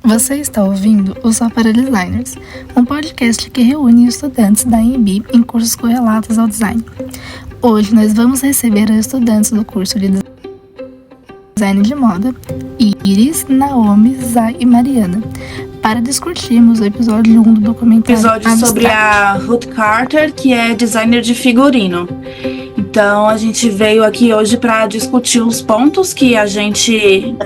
Você está ouvindo o Só para Designers, um podcast que reúne estudantes da AMB em cursos correlatos ao design. Hoje nós vamos receber os estudantes do curso de Design de Moda, Iris, Naomi, Zay e Mariana, para discutirmos o episódio 1 do documentário Episódio sobre a Ruth Carter, que é designer de figurino. Então a gente veio aqui hoje para discutir os pontos que a gente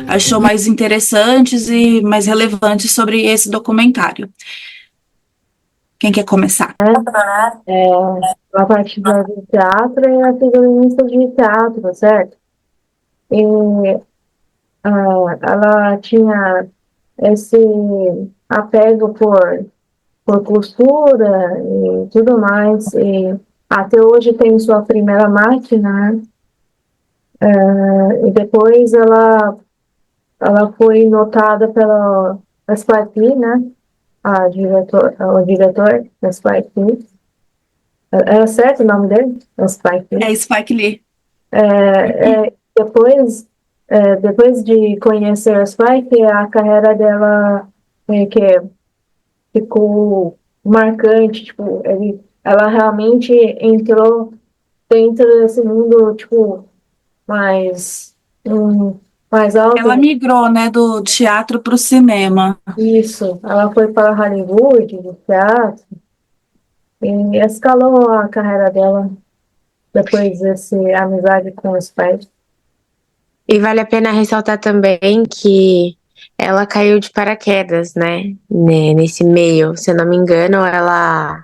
achou mais interessantes e mais relevantes sobre esse documentário. Quem quer começar? A parte do teatro e a figurinista de teatro, certo? E ela tinha esse apego por costura e tudo mais, e até hoje tem sua primeira máquina, né? E depois ela foi notada pela Spike Lee, né? O diretor da Spike Lee. Era certo o nome dele? Spike Lee. É Spike Lee. Depois de conhecer a Spike, a carreira dela que ficou marcante, tipo, ela realmente entrou dentro desse mundo, tipo, mais alto. Ela migrou, né, do teatro para o cinema. Isso, ela foi para Hollywood, do teatro, e escalou a carreira dela depois dessa amizade com os pais. E vale a pena ressaltar também que ela caiu de paraquedas, né? Nesse meio. Se eu não me engano, ela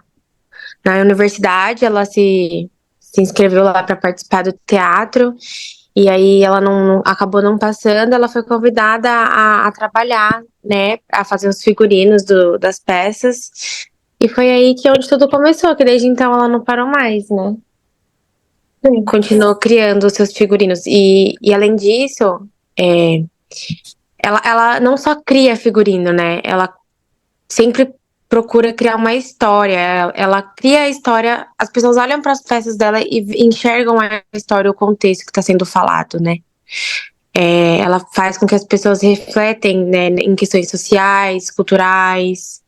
na universidade ela se inscreveu lá para participar do teatro. E aí ela acabou não passando, ela foi convidada a trabalhar, né? A fazer os figurinos das peças. E foi aí que onde tudo começou, que desde então ela não parou mais, né? Sim. Continuou criando os seus figurinos. E além disso, ela não só cria figurino, né? Ela sempre procura criar uma história. Ela cria a história, as pessoas olham para as peças dela e enxergam a história, o contexto que está sendo falado, né? Ela faz com que as pessoas refletem, né, em questões sociais, culturais.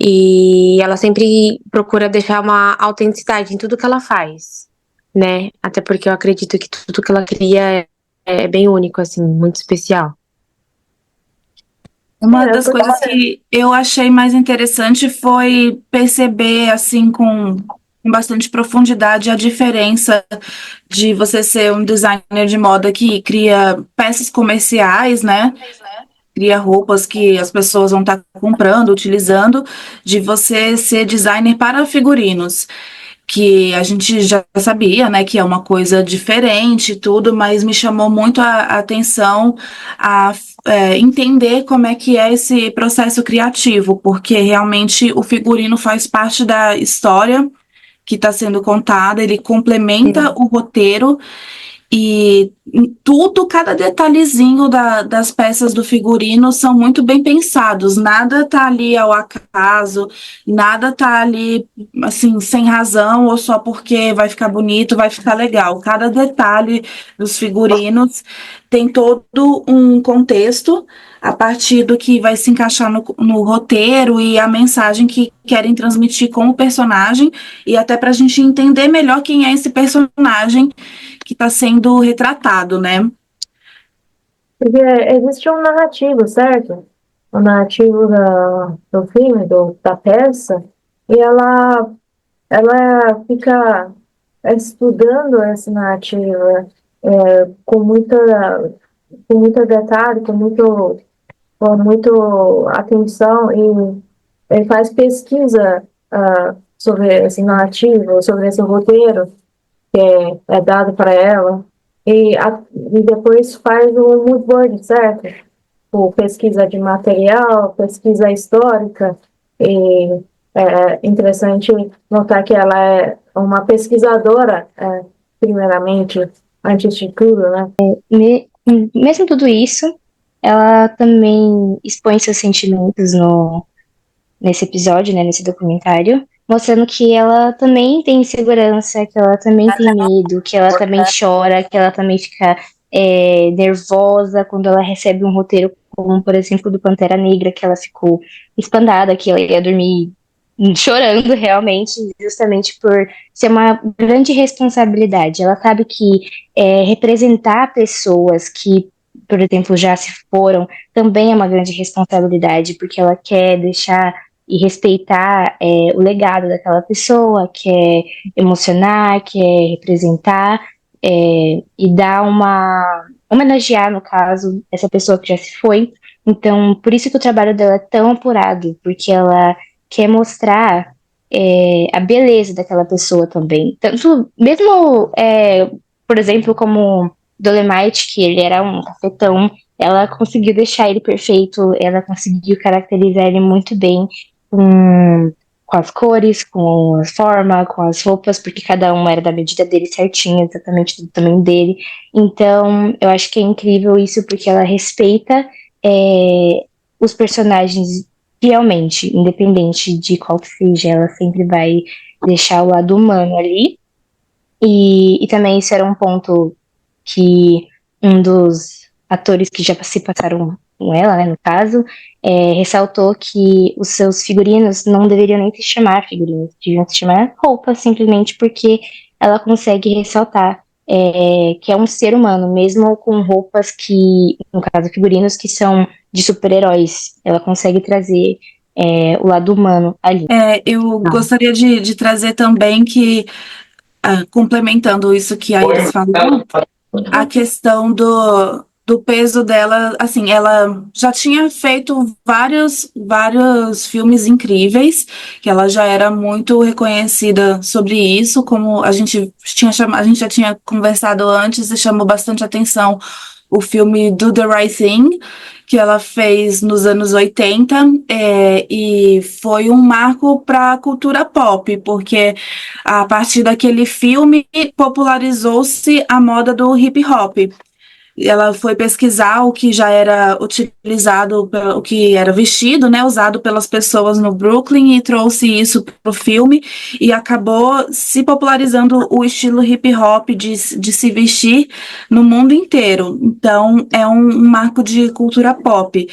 E ela sempre procura deixar uma autenticidade em tudo que ela faz, né? Até porque eu acredito que tudo que ela cria é bem único, assim, muito especial. Uma das coisas que eu achei mais interessante foi perceber, assim, com bastante profundidade, a diferença de você ser um designer de moda que cria peças comerciais, né? Cria roupas que as pessoas vão estar comprando, utilizando, de você ser designer para figurinos, que a gente já sabia, né, que é uma coisa diferente e tudo, mas me chamou muito a atenção a entender como é que é esse processo criativo, porque realmente o figurino faz parte da história que está sendo contada, ele complementa o roteiro e tudo, cada detalhezinho das peças do figurino são muito bem pensados, nada tá ali ao acaso, nada tá ali, assim, sem razão ou só porque vai ficar bonito, vai ficar legal. Cada detalhe dos figurinos tem todo um contexto a partir do que vai se encaixar no roteiro e a mensagem que querem transmitir com o personagem, e até para a gente entender melhor quem é esse personagem que está sendo retratado, né? Porque existe um narrativo, certo? O narrativo do filme, da peça, e ela fica estudando essa narrativa com muito detalhe, com muito atenção, e faz pesquisa sobre esse narrativo, sobre esse roteiro que é dado para ela, e depois faz o mood board, certo? Pesquisa de material, pesquisa histórica, e é interessante notar que ela é uma pesquisadora, primeiramente, antes de tudo, né? Mesmo tudo isso, ela também expõe seus sentimentos nesse episódio, né, nesse documentário, mostrando que ela também tem insegurança, que ela também tem medo, que ela também chora, que ela também fica nervosa quando ela recebe um roteiro como, por exemplo, do Pantera Negra, que ela ficou espantada, que ela ia dormir chorando realmente, justamente por ser uma grande responsabilidade. Ela sabe que representar pessoas que, por exemplo, já se foram, também é uma grande responsabilidade, porque ela quer deixar e respeitar o legado daquela pessoa, quer emocionar, quer representar e dar homenagear, no caso, essa pessoa que já se foi. Então, por isso que o trabalho dela é tão apurado, porque ela quer mostrar a beleza daquela pessoa também. Tanto, mesmo, por exemplo, como Dolemite, que ele era um cafetão, ela conseguiu deixar ele perfeito, ela conseguiu caracterizar ele muito bem com as cores, com a forma, com as roupas, porque cada uma era da medida dele certinho, exatamente do tamanho dele. Então, eu acho que é incrível isso, porque ela respeita os personagens fielmente, independente de qual que seja, ela sempre vai deixar o lado humano ali. E também isso era um ponto que um dos atores que já se passaram com ela, né, no caso, ressaltou que os seus figurinos não deveriam nem se chamar figurinos, deviam se chamar roupas, simplesmente porque ela consegue ressaltar que é um ser humano, mesmo com roupas que, no caso, figurinos que são de super-heróis, ela consegue trazer o lado humano ali. Eu gostaria de trazer também que, complementando isso que a Iris falou, a questão do peso dela, assim, ela já tinha feito vários filmes incríveis, que ela já era muito reconhecida sobre isso, como a gente já tinha conversado antes e chamou bastante atenção o filme Do the Right Thing, que ela fez nos anos 80, e foi um marco para a cultura pop, porque a partir daquele filme popularizou-se a moda do hip hop. Ela foi pesquisar o que já era utilizado, o que era vestido, né, usado pelas pessoas no Brooklyn e trouxe isso para o filme e acabou se popularizando o estilo hip hop de se vestir no mundo inteiro. Então, é um marco de cultura pop.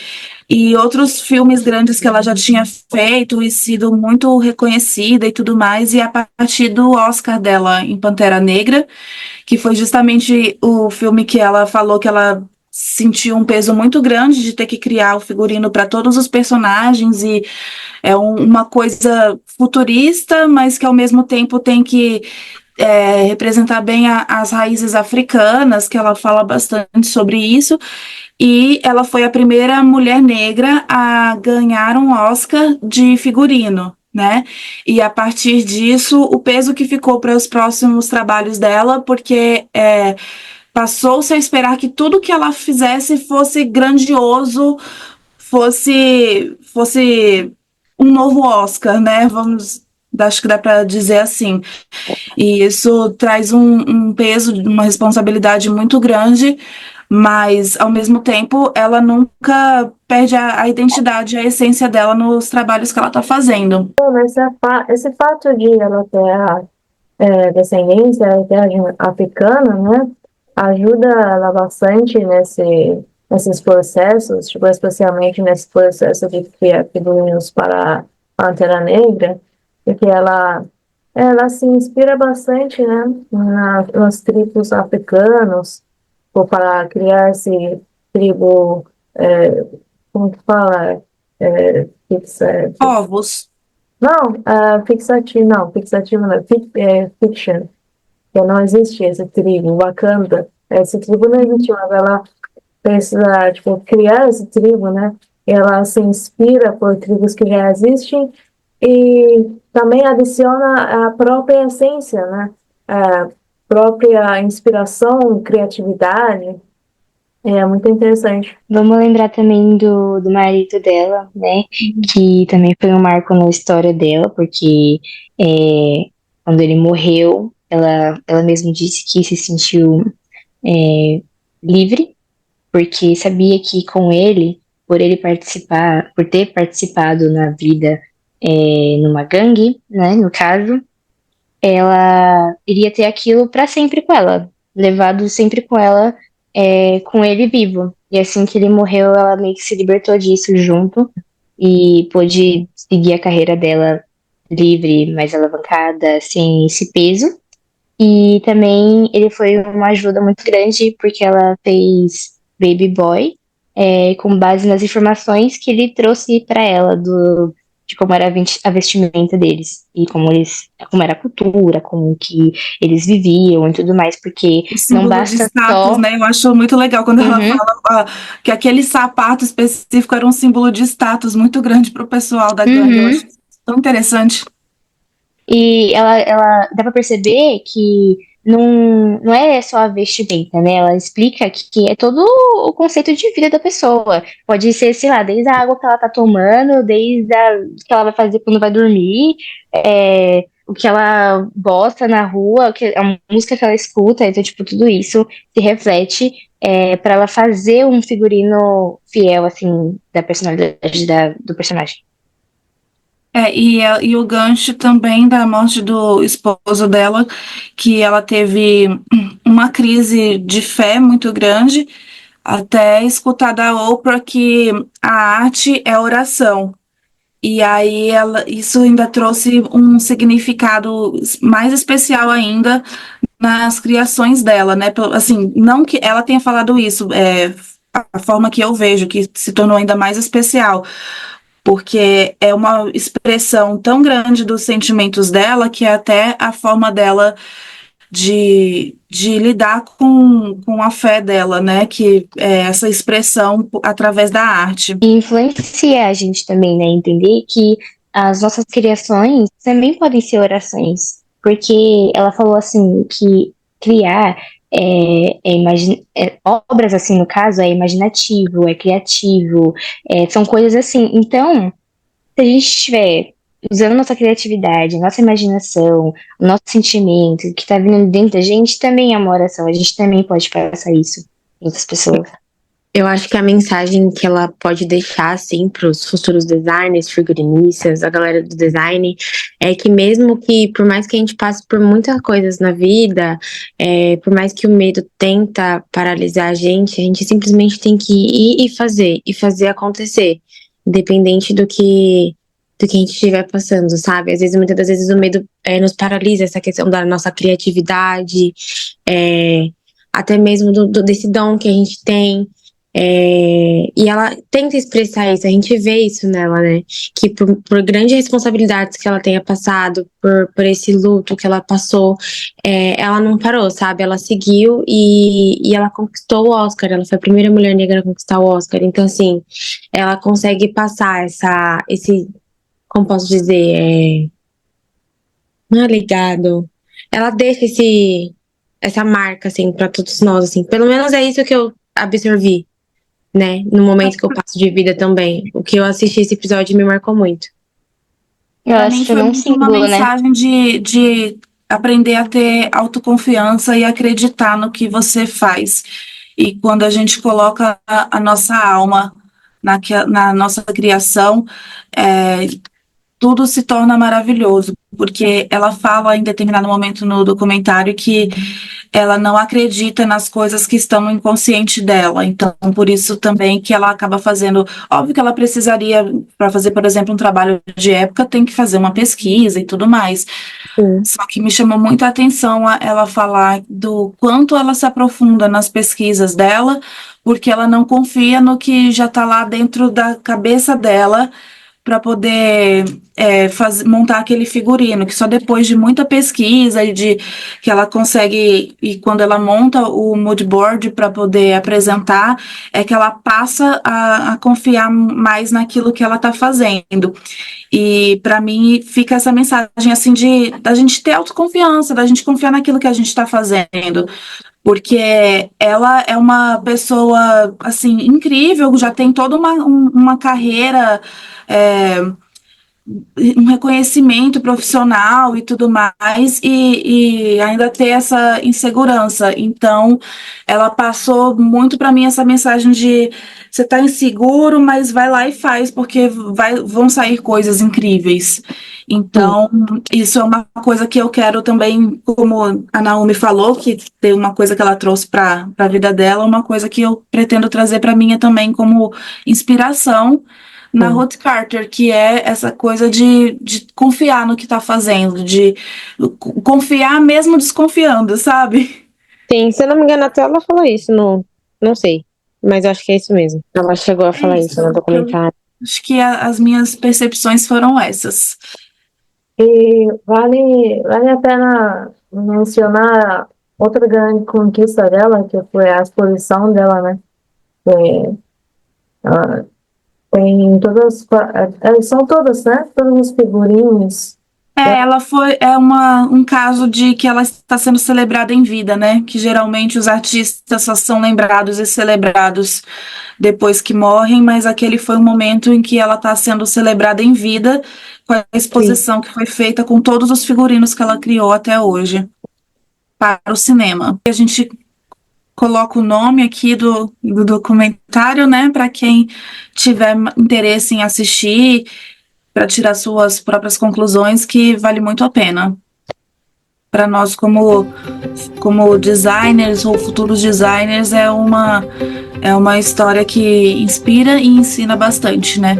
E outros filmes grandes que ela já tinha feito e sido muito reconhecida e tudo mais, e a partir do Oscar dela em Pantera Negra, que foi justamente o filme que ela falou que ela sentiu um peso muito grande de ter que criar o figurino para todos os personagens e é uma coisa futurista, mas que ao mesmo tempo tem que representar bem as raízes africanas, que ela fala bastante sobre isso. E ela foi a primeira mulher negra a ganhar um Oscar de figurino, né? E a partir disso, o peso que ficou para os próximos trabalhos dela, porque passou-se a esperar que tudo que ela fizesse fosse grandioso, fosse um novo Oscar, né? Acho que dá para dizer assim. E isso traz um peso, uma responsabilidade muito grande, mas ao mesmo tempo ela nunca perde a identidade, a essência dela nos trabalhos que ela está fazendo. Esse fato de ela ter a descendência africana, né, ajuda ela bastante nesses processos, tipo, especialmente nesse processo de criar figurinos para a Pantera Negra, porque ela se inspira bastante, né, nas tribos africanos, ou para criar esse tribo, como que fala? Povos. Não, fixativo não, fiction. Que não existe esse tribo, Wakanda. Esse tribo não existe, mas ela precisa, tipo, criar esse tribo, né? Ela se inspira por tribos que já existem e também adiciona a própria essência, né? A própria inspiração, criatividade. É muito interessante. Vamos lembrar também do marido dela, né? Que também foi um marco na história dela, porque quando ele morreu, ela mesma disse que se sentiu livre, porque sabia que com ele, por ter participado na vida numa gangue, né? No caso, ela iria ter aquilo para sempre com ela, levado sempre com ela com ele vivo. E assim que ele morreu, ela meio que se libertou disso junto e pôde seguir a carreira dela livre, mais alavancada, sem esse peso. E também ele foi uma ajuda muito grande porque ela fez Baby Boy, com base nas informações que ele trouxe para ela de como era a vestimenta deles e como era a cultura, como que eles viviam e tudo mais, porque O não símbolo de basta status, só. né? Eu acho muito legal quando ela Uhum, fala que aquele sapato específico era um símbolo de status muito grande para o pessoal da gangue. Eu acho uhum. isso tão interessante. E ela dá pra perceber que não é só a vestimenta, né? Ela explica que é todo o conceito de vida da pessoa. Pode ser, sei lá, desde a água que ela tá tomando, desde o que ela vai fazer quando vai dormir, o que ela gosta na rua, a música que ela escuta. Então, tipo, tudo isso se reflete para ela fazer um figurino fiel, assim, da personalidade do personagem. E o gancho também da morte do esposo dela, que ela teve uma crise de fé muito grande, até escutar da Oprah que a arte é oração. E aí isso ainda trouxe um significado mais especial ainda nas criações dela, né? Assim, não que ela tenha falado isso, a forma que eu vejo, que se tornou ainda mais especial, porque é uma expressão tão grande dos sentimentos dela que é até a forma dela de lidar com a fé dela, né? Que é essa expressão através da arte. E influencia a gente também, né? Entender que as nossas criações também podem ser orações. Porque ela falou assim que criar obras assim, no caso, é imaginativo, é criativo, são coisas assim. Então, se a gente estiver usando nossa criatividade, nossa imaginação, o nosso sentimento que está vindo dentro da gente, também é uma oração. A gente também pode passar isso para outras pessoas. Eu acho que a mensagem que ela pode deixar, assim, para os futuros designers, figurinistas, a galera do design, é que mesmo que, por mais que a gente passe por muitas coisas na vida, por mais que o medo tenta paralisar a gente simplesmente tem que ir e fazer acontecer, independente do que a gente estiver passando, sabe? Às vezes, muitas das vezes, o medo nos paralisa, essa questão da nossa criatividade, até mesmo desse dom que a gente tem. E ela tenta expressar isso, a gente vê isso nela, né? Que por grandes responsabilidades que ela tenha passado, por esse luto que ela passou, ela não parou, sabe? Ela seguiu e ela conquistou o Oscar. Ela foi a primeira mulher negra a conquistar o Oscar. Então, assim, ela consegue passar esse, como posso dizer, não é legado. Ela deixa essa marca, assim, pra todos nós, assim. Pelo menos é isso que eu absorvi, né? No momento que eu passo de vida também. O que eu assisti esse episódio me marcou muito. Eu Para acho mim que foi também é um muito uma símbolo, né? mensagem de aprender a ter autoconfiança e acreditar no que você faz. E quando a gente coloca a nossa alma na nossa criação, é, tudo se torna maravilhoso, porque ela fala em determinado momento no documentário que ela não acredita nas coisas que estão no inconsciente dela. Então, por isso também que ela acaba fazendo. Óbvio que ela precisaria, para fazer, por exemplo, um trabalho de época, tem que fazer uma pesquisa e tudo mais. Sim. Só que me chamou muita atenção ela falar do quanto ela se aprofunda nas pesquisas dela, porque ela não confia no que já está lá dentro da cabeça dela para poder montar aquele figurino, que só depois de muita pesquisa e de que ela consegue, e quando ela monta o mood board para poder apresentar, é que ela passa a confiar mais naquilo que ela está fazendo. E para mim fica essa mensagem assim da gente ter autoconfiança, da gente confiar naquilo que a gente está fazendo, porque ela é uma pessoa assim incrível, já tem toda uma carreira, é, um reconhecimento profissional e tudo mais, e ainda ter essa insegurança. Então, ela passou muito para mim essa mensagem de você está inseguro, mas vai lá e faz, porque vão sair coisas incríveis. Então, isso é uma coisa que eu quero também, como a Naomi falou, que tem uma coisa que ela trouxe para a vida dela, uma coisa que eu pretendo trazer para minha também como inspiração na Ruth Carter, que é essa coisa de confiar no que está fazendo, de confiar mesmo desconfiando, sabe? Sim, se eu não me engano, até ela falou isso, não sei. Mas acho que é isso mesmo. Ela chegou a falar isso no documentário. Acho que as minhas percepções foram essas. E vale a pena mencionar outra grande conquista dela, que foi a exposição dela, né? Ah, tem todas, são todas, né? Todos os figurinos. Ela um caso de que ela está sendo celebrada em vida, né? Que geralmente os artistas só são lembrados e celebrados depois que morrem, mas aquele foi um momento em que ela está sendo celebrada em vida, com a exposição que foi feita com todos os figurinos que ela criou até hoje para o cinema. A gente coloca o nome aqui do documentário, né? Para quem tiver interesse em assistir, para tirar suas próprias conclusões, que vale muito a pena. Para nós, como designers ou futuros designers, é uma história que inspira e ensina bastante, né?